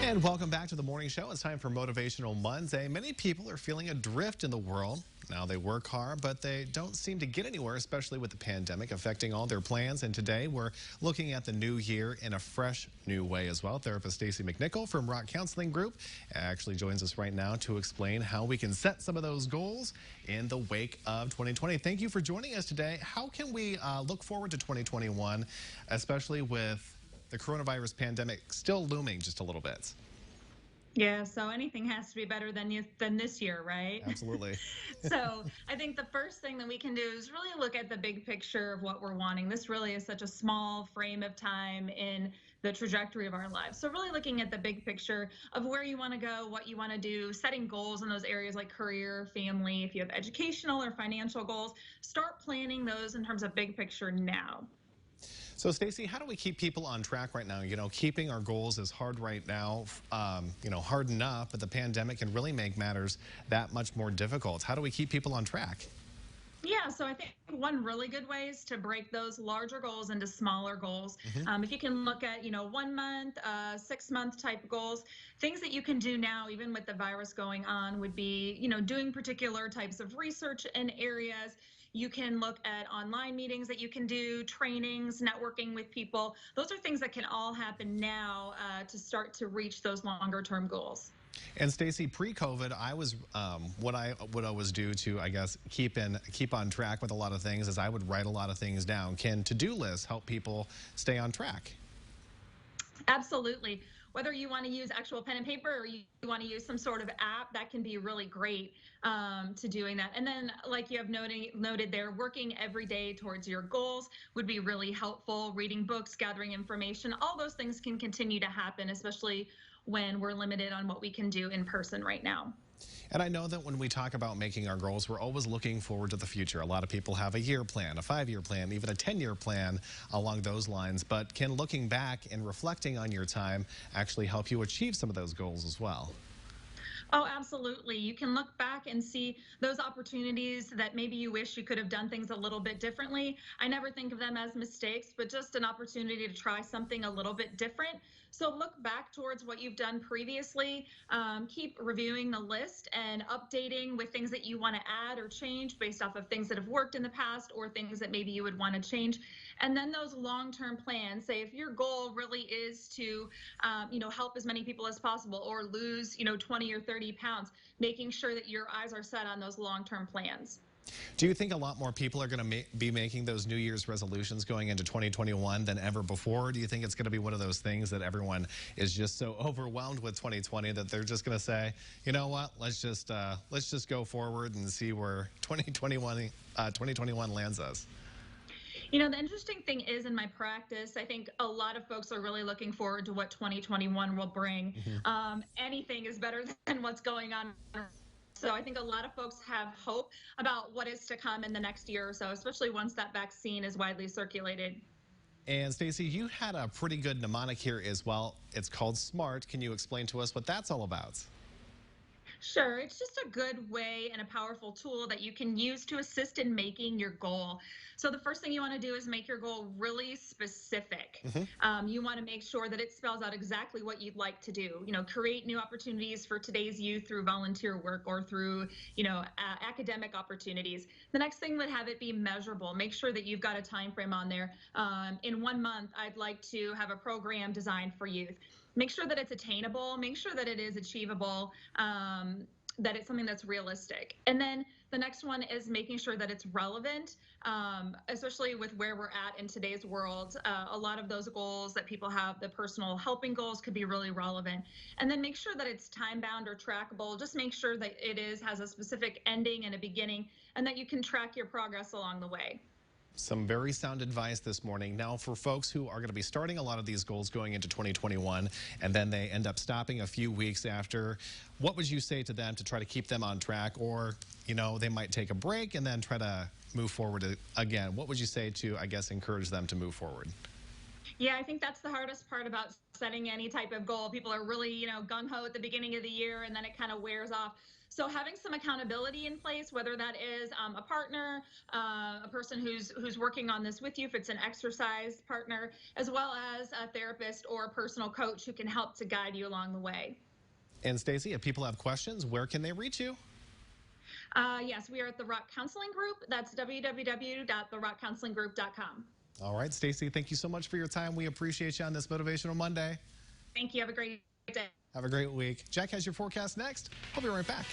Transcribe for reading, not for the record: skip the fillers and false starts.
And welcome back to the morning show. It's time for Motivational Monday. Many people are feeling adrift in the world. Now they work hard, but they don't seem to get anywhere, especially with the pandemic affecting all their plans. And today we're looking at the new year in a fresh new way as well. Therapist Staci McNicholl from Rock Counseling Group actually joins us right now to explain how we can set some of those goals in the wake of 2020. Thank you for joining us today. How can we look forward to 2021, especially with the coronavirus pandemic still looming just a little bit? Yeah, so anything has to be better than this year, right? Absolutely. So I think the first thing that we can do is really look at the big picture of what we're wanting. This really is such a small frame of time in the trajectory of our lives. So really looking at the big picture of where you want to go, what you want to do, setting goals in those areas like career, family. If you have educational or financial goals, start planning those in terms of big picture now. So, Staci, how do we keep people on track right now? You know, keeping our goals is hard right now, hard enough, but the pandemic can really make matters that much more difficult. How do we keep people on track? Yeah, so I think one really good way is to break those larger goals into smaller goals. If you can look at, 1 month, 6 month type goals, things that you can do now, even with the virus going on, would be, doing particular types of research in areas. You can look at online meetings that you can do, trainings, networking with people. Those are things that can all happen now to start to reach those longer term goals. And Staci, pre-COVID, I was what I would always do to, I guess, keep on track with a lot of things is I would write a lot of things down. Can to-do lists help people stay on track? Absolutely. Whether you want to use actual pen and paper or you want to use some sort of app, that can be really great to doing that. And then, like you have noted there, working every day towards your goals would be really helpful. Reading books, gathering information, all those things can continue to happen, especially when we're limited on what we can do in person right now. And I know that when we talk about making our goals, we're always looking forward to the future. A lot of people have a year plan, a 5-year plan, even a 10-year plan along those lines. But can looking back and reflecting on your time actually help you achieve some of those goals as well? Oh, absolutely. You can look back and see those opportunities that maybe you wish you could have done things a little bit differently. I never think of them as mistakes, but just an opportunity to try something a little bit different. So look back towards what you've done previously. Keep reviewing the list and updating with things that you want to add or change based off of things that have worked in the past or things that maybe you would want to change. And then those long-term plans, say if your goal really is to, help as many people as possible or lose, 20 or 30 pounds, making sure that your eyes are set on those long-term plans. Do you think a lot more people are going to be making those New Year's resolutions going into 2021 than ever before? Do you think it's going to be one of those things that everyone is just so overwhelmed with 2020 that they're just going to say, you know what, let's just go forward and see where 2021 lands us? The interesting thing is in my practice, I think a lot of folks are really looking forward to what 2021 will bring. Anything is better than what's going on. So I think a lot of folks have hope about what is to come in the next year or so, especially once that vaccine is widely circulated. And Staci, you had a pretty good mnemonic here as well. It's called SMART. Can you explain to us what that's all about? Sure. It's just a good way and a powerful tool that you can use to assist in making your goal. So the first thing you want to do is make your goal really specific. You want to make sure that it spells out exactly what you'd like to do. Create new opportunities for today's youth through volunteer work or through, academic opportunities. The next thing would have it be measurable. Make sure that you've got a time frame on there. In 1 month, I'd like to have a program designed for youth. Make sure that it's attainable, make sure that it is achievable, that it's something that's realistic. And then the next one is making sure that it's relevant, especially with where we're at in today's world. A lot of those goals that people have, the personal helping goals, could be really relevant. And then make sure that it's time bound or trackable. Just make sure that it has a specific ending and a beginning, and that you can track your progress along the way. Some very sound advice this morning. Now, for folks who are going to be starting a lot of these goals going into 2021, and then they end up stopping a few weeks after, what would you say to them to try to keep them on track? Or, they might take a break and then try to move forward again. What would you say to, I guess, encourage them to move forward? Yeah, I think that's the hardest part about setting any type of goal. People are really, gung ho at the beginning of the year, and then it kind of wears off. So having some accountability in place, whether that is a partner, a person who's working on this with you, if it's an exercise partner, as well as a therapist or a personal coach who can help to guide you along the way. And Staci, if people have questions, where can they reach you? Yes, we are at the Rock Counseling Group. That's www.therockcounselinggroup.com. All right, Staci, thank you so much for your time. We appreciate you on this Motivational Monday. Thank you. Have a great day. Have a great week. Jack has your forecast next. We'll be right back.